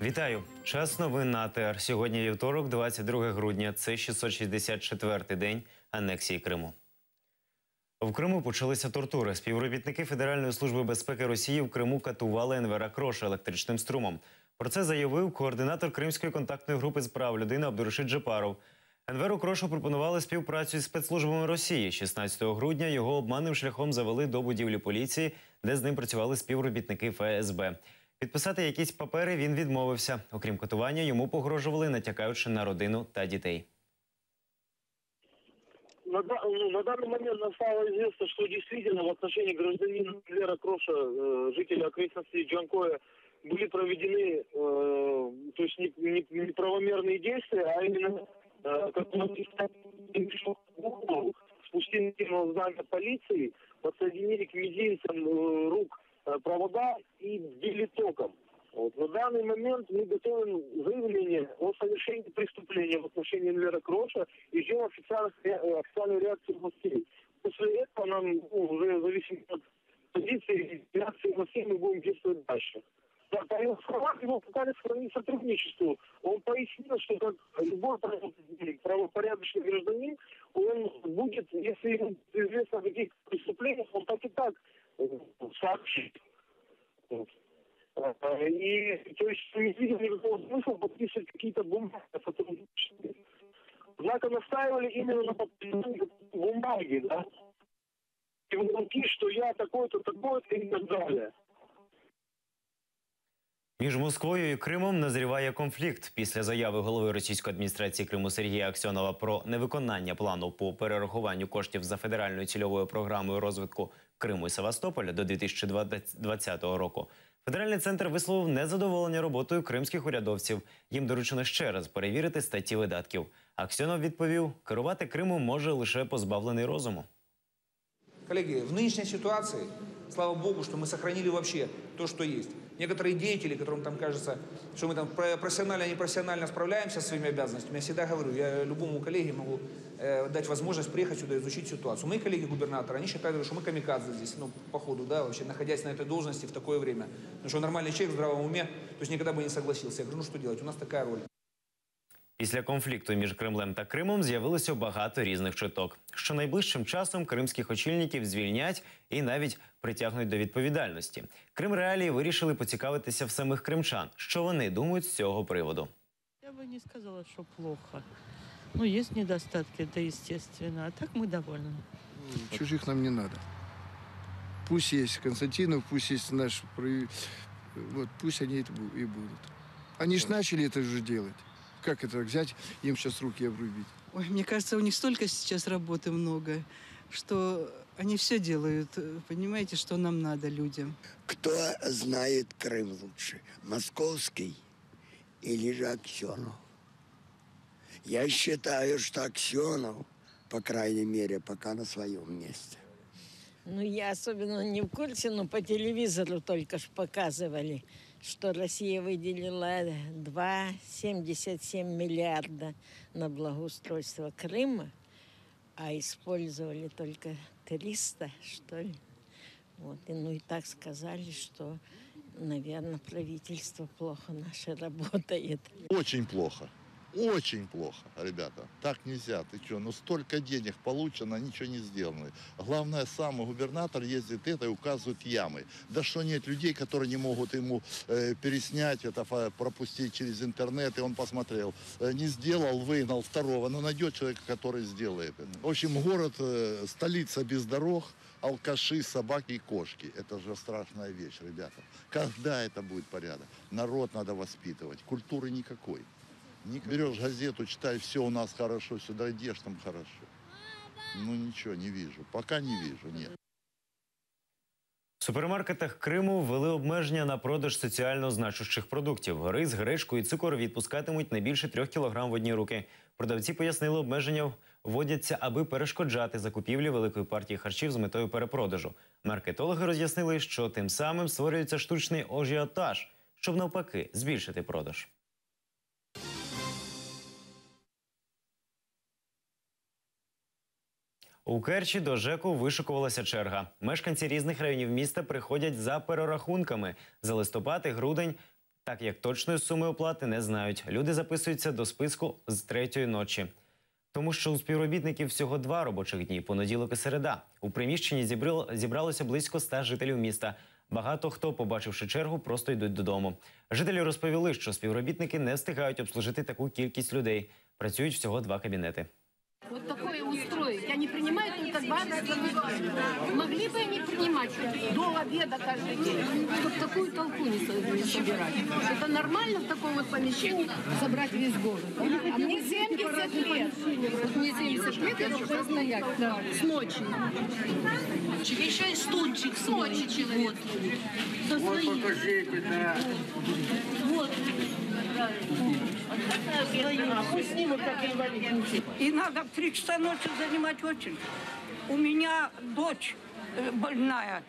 Вітаю! Час новин на АТР. Сьогодні вівторок, 22 грудня. Це 664-й день анексії Криму. В Криму почалися тортури. Співробітники Федеральної служби безпеки Росії в Криму катували Енвера Акроша електричним струмом. Про це заявив координатор Кримської контактної групи з прав людини Абдурашид Джапаров. Енверу Акрошу пропонували співпрацю із спецслужбами Росії. 16 грудня його обманним шляхом завели до будівлі поліції, де з ним працювали співробітники ФСБ. Підписати якісь папери він відмовився. Окрім катування, йому погрожували, натякаючи на родину та дітей. На данный момент нам стало известно, что действительно в отношении гражданина Энвера Акроша, жителя окрестностей Джанкоя, были проведены то есть неправомерные действия, а именно спустили в здание полиции, подсоединили к мизинцам рук провода и били током. Вот. На данный момент мы готовим заявление о совершении преступления в отношении Энвера Акроша и ждем официальной реакции властей. После этого нам уже зависит от позиции реакции властей, мы будем действовать дальше. Да, по его словам, его пытались сохранить сотрудничеству. Он пояснил, что как любой правопорядочный гражданин, он будет, если ему известно о каких преступлениях, он так и так сообщит. И, то есть, не видим никакого смысла подписывать какие-то бумаги о сотрудничестве. Однако настаивали именно на подписании бумаги, да? И внутри, что я такой-то, такой-то и так далее. Між Москвою і Кримом назріває конфлікт. Після заяви голови російської адміністрації Криму Сергія Аксьонова про невиконання плану по перерахуванню коштів за федеральною цільовою програмою розвитку Криму і Севастополя до 2020 року, Федеральний центр висловив незадоволення роботою кримських урядовців. Їм доручено ще раз перевірити статті видатків. Аксьонов відповів, керувати Кримом може лише позбавлений розуму. Коллеги, в нынешней ситуации, слава богу, что мы сохранили вообще то, что есть. Некоторые деятели, которым там кажется, что мы там профессионально справляемся со своими обязанностями, я всегда говорю, я любому коллеге могу дать возможность приехать сюда, изучить ситуацию. Мои коллеги-губернаторы, они считают, что мы камикадзе здесь, по ходу, да, вообще находясь на этой должности в такое время. Потому что нормальный человек в здравом уме, то есть никогда бы не согласился. Я говорю, что делать, у нас такая роль. Після конфлікту між Кремлем та Кримом з'явилося багато різних чуток. Що найближчим часом кримських очільників звільнять і навіть притягнуть до відповідальності. Крим-реалії вирішили поцікавитися в самих кримчан. Що вони думають з цього приводу? Я бы не сказала, что плохо. Ну, есть недостатки, это естественно. А так мы довольны. Чужих нам не надо. Пусть есть Константинов, пусть есть наш... Вот, пусть они это и будут. Они же начали это уже делать. Как это взять, им сейчас руки обрубить? Ой, мне кажется, у них столько сейчас работы много, что они все делают. Понимаете, что нам надо людям. Кто знает Крым лучше, Московский или же Аксьонов? Я считаю, что Аксьонов, по крайней мере, пока на своем месте. Ну, я особенно не в курсе, но по телевизору только что показывали, что Россия выделила 2,77 миллиарда на благоустройство Крыма, а использовали только 300, что ли. Вот. И, ну и так сказали, что, наверное, правительство плохо наше работает. Очень плохо. Очень плохо, ребята. Так нельзя. Ты что, ну столько денег получено, ничего не сделано. Главное, сам губернатор ездит и указывает ямы. Да что нет людей, которые не могут ему переснять, это пропустить через интернет, и он посмотрел. Не сделал, выгнал второго, но найдет человека, который сделает. В общем, город, столица без дорог, алкаши, собаки и кошки. Это же страшная вещь, ребята. Когда это будет порядок? Народ надо воспитывать, культуры никакой. Не берешь газету, читай, все у нас хорошо, сюда идешь, там хорошо. Ну ничего, не вижу. Пока не вижу, нет. В супермаркетах Криму ввели обмеження на продаж соціально значущих продуктів. Рис, гречку і цукор відпускатимуть не більше 3 кг в одні руки. Продавці пояснили, обмеження вводяться, аби перешкоджати закупівлі великої партії харчів з метою перепродажу. Маркетологи роз'яснили, що тим самим створюється штучний ажіотаж, щоб навпаки збільшити продаж. У Керчі до ЖЕКу вишикувалася черга. Мешканці різних районів міста приходять за перерахунками за листопад і грудень так як точної суми оплати не знають. Люди записуються до списку з 3-ї ночі. Тому що у співробітників всього 2 робочих дні – понеділок і середа. У приміщенні зібралося близько 100 жителів міста. Багато хто, побачивши чергу, просто йдуть додому. Жителі розповіли, що співробітники не встигають обслужити таку кількість людей. Працюють всього 2 кабінети. Вот такое устроить. Они принимают только 2 раза в неделю. Могли бы они принимать до обеда каждый день, чтобы такую толпу не собирать. Это нормально в таком вот помещении собрать весь город? А мне 70 лет. Вот мне 70 лет, я должна стоять с ночи. Еще и стульчик с ночи человек. Вот покажите, да. Вот. И надо в 3 часа ночи занимать очередь. У меня дочь больная,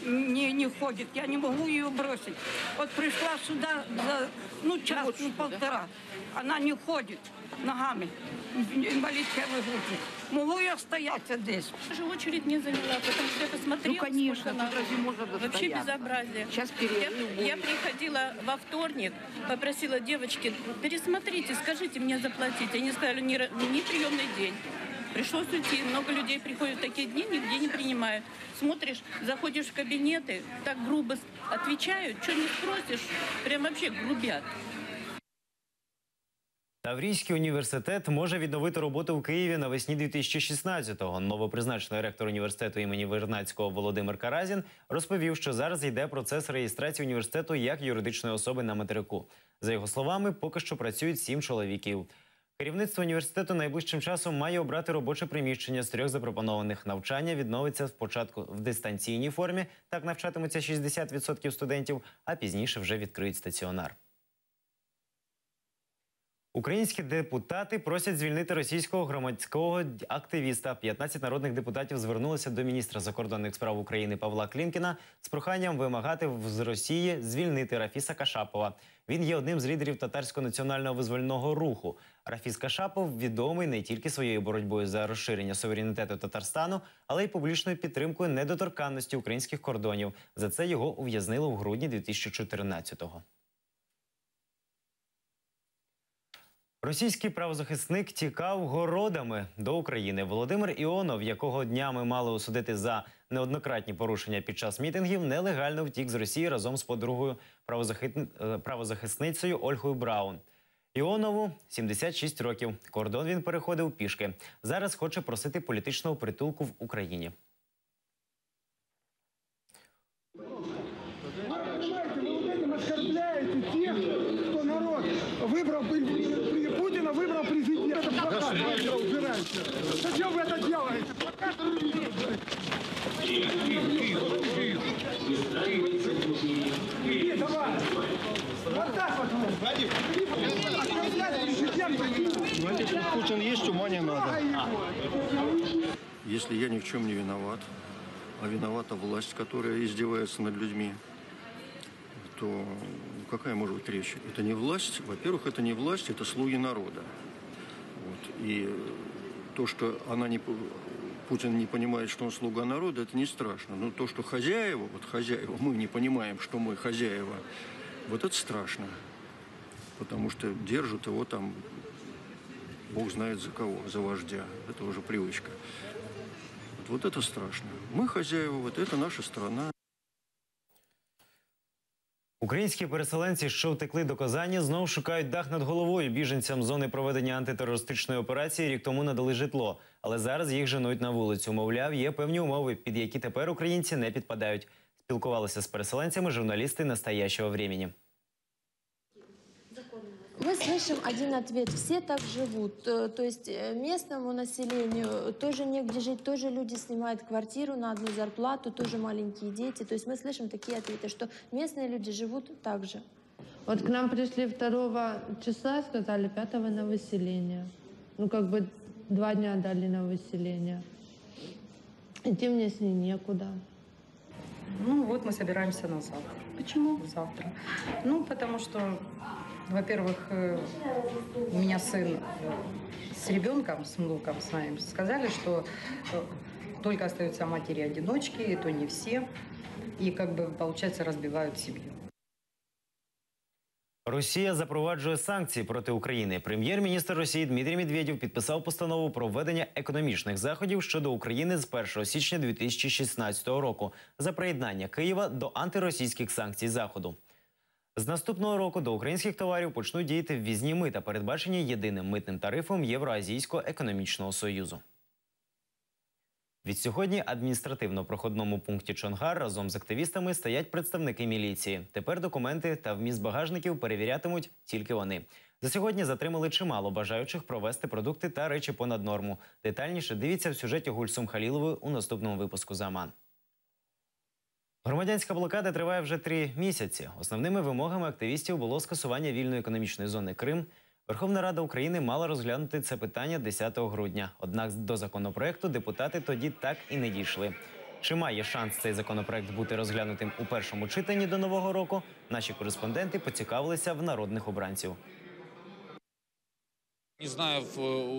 не ходит, я не могу ее бросить. Вот пришла сюда за час, полтора, она не ходит ногами, инвалид первой группы. Могу я стоять здесь? Даже очередь не заняла, потому что я посмотрела. Ну, конечно, разве можно достояться? Вообще безобразие. Сейчас я приходила во вторник, попросила девочки, пересмотрите, скажите мне заплатить. Они сказали, не приемный день. Пришлось уйти. Много людей приходят в такие дни, нигде не принимают. Смотришь, заходишь в кабинеты, так грубо отвечают, что не спросишь, прям вообще грубят. Таврійський університет може відновити роботу в Києві навесні 2016-го. Новопризначений ректор університету імені Вернадського Володимир Каразін розповів, що зараз йде процес реєстрації університету як юридичної особи на материку. За його словами, поки що працюють 7 чоловіків. Керівництво університету найближчим часом має обрати робоче приміщення з 3 запропонованих. Навчання відновиться спочатку в дистанційній формі, так навчатимуться 60% студентів, а пізніше вже відкриють стаціонар. Українські депутати просять звільнити російського громадського активіста. 15 народних депутатів звернулися до міністра закордонних справ України Павла Клімкіна з проханням вимагати з Росії звільнити Рафіса Кашапова. Він є одним з лідерів татарського національного визвольного руху. Рафіс Кашапов відомий не тільки своєю боротьбою за розширення суверенітету Татарстану, але й публічною підтримкою недоторканності українських кордонів. За це його ув'язнили в грудні 2014-го. Російський правозахисник тікав городами до України. Володимир Іонов, якого днями мали осудити за неоднократні порушення під час мітингів, нелегально втік з Росії разом з подругою правозахисницею Ольгою Браун. Іонову 76 років. Кордон він переходив пішки. Зараз хоче просити політичного притулку в Україні. Выбрал Путина, выбрал президента. Зачем вы это делаете? Давай. Вот так вот. Путин есть, ума не надо. Если я ни в чем не виноват, а виновата власть, которая издевается над людьми, то какая может быть речь? Это не власть. Во-первых, это не власть, это слуги народа. Вот. И то, что Путин не понимает, что он слуга народа, это не страшно. Но то, что хозяева, мы не понимаем, что мы хозяева, вот это страшно. Потому что держат его там, Бог знает за кого, за вождя. Это уже привычка. Вот это страшно. Мы хозяева, вот это наша страна. Українські переселенці, що втекли до Казані, знову шукають дах над головою. Біженцям з зони проведення антитерористичної операції рік тому надали житло. Але зараз їх женуть на вулицю. Мовляв, є певні умови, під які тепер українці не підпадають. Спілкувалися з переселенцями журналісти «Настоящего времени». Мы слышим один ответ. Все так живут. То есть местному населению тоже негде жить, тоже люди снимают квартиру на одну зарплату, тоже маленькие дети. То есть мы слышим такие ответы, что местные люди живут так же. Вот к нам пришли 2 числа, сказали 5-го на выселение. Ну, как бы 2 дня дали на выселение. Идти мне с ней некуда. Ну, вот мы собираемся на завтра. Почему завтра? Ну, потому что, во-первых, у меня сын с ребенком, с внуком своим, сказали, что только остаются матери-одиночки, и то не все. И как бы, получается, разбивают семью. Росія запроваджує санкції проти України. Прем'єр-міністр Росії Дмитрій Медведєв підписав постанову про введення економічних заходів щодо України з 1 січня 2016 року за приєднання Києва до антиросійських санкцій Заходу. З наступного року до українських товарів почнуть діяти ввізні мита, передбачені єдиним митним тарифом Євроазійського економічного союзу. Відсьогодні адміністративно-проходному пункті Чонгар разом з активістами стоять представники міліції. Тепер документи та вміст багажників перевірятимуть тільки вони. За сьогодні затримали чимало бажаючих провести продукти та речі понад норму. Детальніше дивіться в сюжеті Гульсум Халілової у наступному випуску «За Аман». Громадянська блокада триває вже 3 місяці. Основними вимогами активістів було скасування вільної економічної зони Крим. Верховна Рада України мала розглянути це питання 10 грудня. Однак до законопроекту депутати тоді так і не дійшли. Чи має шанс цей законопроект бути розглянутим у першому читанні до Нового року? Наші кореспонденти поцікавилися в народних обранців. Не знаю,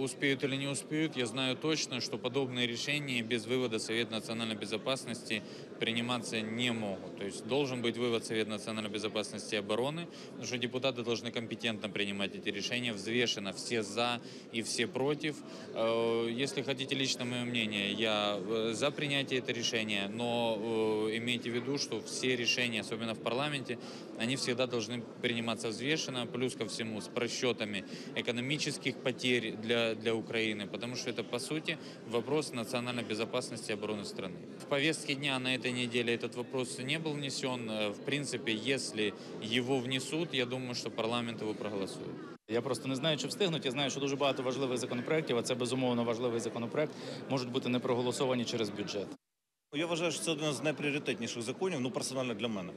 успеют или не успеют, я знаю точно, что подобные решения без вывода Совета национальной безопасности приниматься не могут. То есть должен быть вывод Совета национальной безопасности и обороны, потому что депутаты должны компетентно принимать эти решения, взвешенно, все за и все против. Если хотите лично мое мнение, я за принятие этого решения, но имейте в виду, что все решения, особенно в парламенте, они всегда должны приниматься взвешенно, плюс ко всему с просчетами экономических потерь для Украины, потому что это, по сути, вопрос национальной безопасности и обороны страны. В повестке дня на этой неделе этот вопрос не был внесен. В принципе, если его внесут, я думаю, что парламент его проголосует. Я просто не знаю, чи встигнуть. Я знаю, що дуже багато важливих законопроєктів, а це, безумовно, важливий законопроєкт, можуть бути не проголосовані через бюджет. Я вважаю, що це один з найпріоритетніших законів, персонально для мене.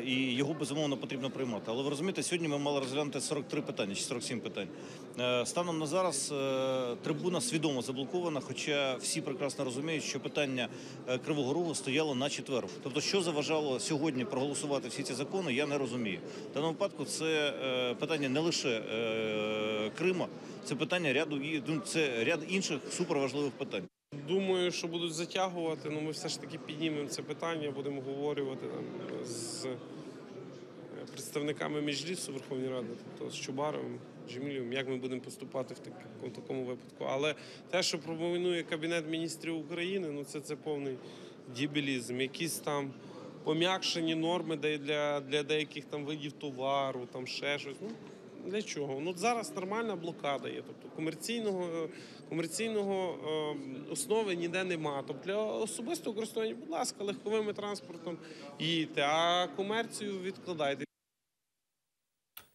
І його, безумовно, потрібно приймати. Але ви розумієте, сьогодні ми мали розглянути 43 питання, чи 47 питань. Станом на зараз трибуна свідомо заблокована, хоча всі прекрасно розуміють, що питання Кривого Рогу стояло на четвер. Тобто, що заважало сьогодні проголосувати всі ці закони, я не розумію. В даному випадку це питання не лише Крима, це питання ряд інших суперважливих питань. Думаю, що будуть затягувати, але ми все ж таки піднімемо це питання, будемо говорювати з представниками Меджлісу Верховної Ради, тобто з Чубаровим, Джемілєвим, як ми будемо поступати в такому випадку. Але те, що пропонує Кабінет міністрів України, це повний дебілізм. Якісь там пом'якшені норми для деяких там видів товару, там ще щось. Для чого? Зараз нормальна блокада є, тобто комерційного основи ніде нема. Тобто для особистого користування, будь ласка, легковим транспортом їдьте, а комерцію відкладайте.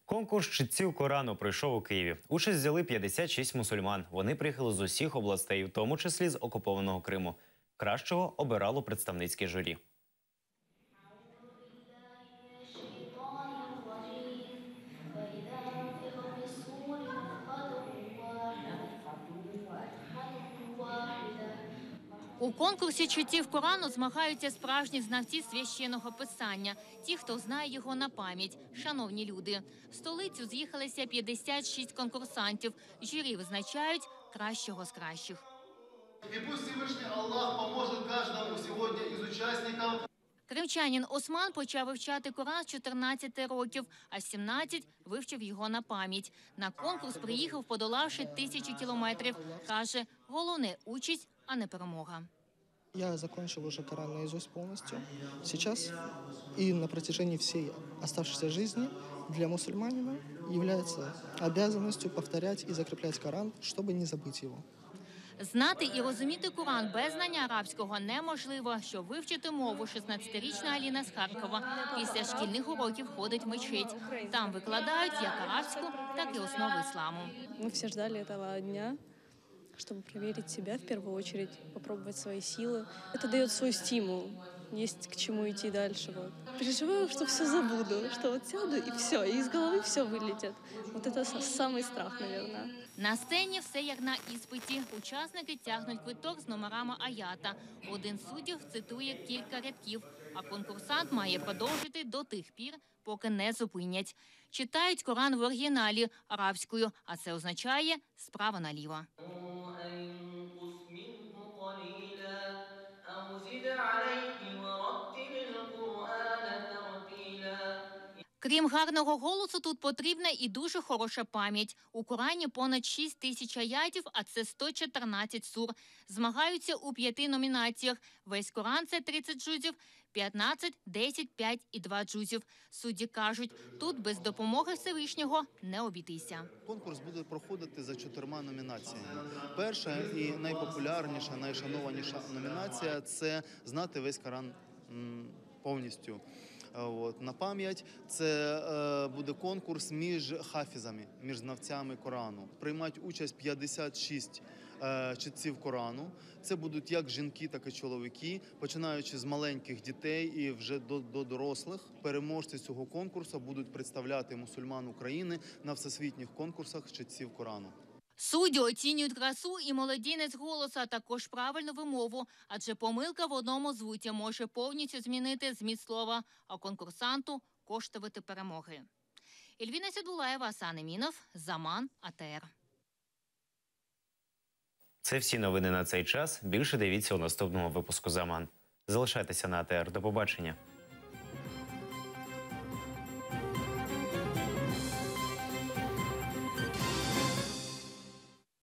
Конкурс читців Корану пройшов у Києві. Участь взяли 56 мусульман. Вони приїхали з усіх областей, в тому числі з окупованого Криму. Кращого обирало представницьке журі. У конкурсі читців Корану змагаються справжні знавці священного писання, ті, хто знає його на пам'ять, шановні люди. В столицю з'їхалися 56 конкурсантів. Журі визначають кращого з кращих. І пусть Всевишній Аллах поможе кожному сьогодні із учасників. Кримчанин Осман почав вивчати Коран з 14 років, а з 17 вивчив його на пам'ять. На конкурс приїхав, подолавши 1000 кілометрів. Каже, головне – участь, а не перемога. Я закончил уже Коран наизусть полностью. Сейчас и на протяжении всей оставшейся жизни для мусульманина является обязанностью повторять и закреплять Коран, чтобы не забыть его. Знати і розуміти Коран без знання арабського неможливо. Щоб вивчити мову, 16-річна Аліна з Харкова після шкільних уроків ходить в мечеть. Там викладають як арабську, так і основи ісламу. Ми всі чекали цього дня, чтобы проверить себя в первую очередь, попробовать свои силы. Это дает свой стимул, есть к чему идти дальше. Переживаю, что все забуду, что сяду и все, и из головы все вылетит. Это самый страх, наверное. На сцені все як на іспиті. Учасники тягнуть квиток з номерами аята. Один з суддів цитує кілька рядків, а конкурсант має продовжити до тих пір, поки не зупинять. Читають Коран в оригіналі арабською, а це означає справа наліво. Крім гарного голосу, тут потрібна і дуже хороша пам'ять. У Корані понад 6 тисяч аятів, а це 114 сур. Змагаються у 5 номінаціях. Весь Коран – це 30 джузів, 15, 10, 5 і 2 джузів. Судді кажуть, тут без допомоги Всевишнього не обійтися. Конкурс буде проходити за 4 номінаціями. Перша і найпопулярніша, найшанованіша номінація – це знати весь Коран повністю. На пам'ять. Це буде конкурс між хафізами, між знавцями Корану. Приймають участь 56 читців Корану. Це будуть як жінки, так і чоловіки, починаючи з маленьких дітей і вже до дорослих. Переможці цього конкурсу будуть представляти мусульман України на всесвітніх конкурсах читців Корану. Судді оцінюють красу і молодінець голосу, а також правильну вимову, адже помилка в одному звуті може повністю змінити зміст слова, а конкурсанту – коштувати перемоги. Ільвіна Сідулаєва, Асан Емінов, Заман, АТР. Це всі новини на цей час. Більше дивіться у наступному випуску «Заман». Залишайтеся на АТР. До побачення.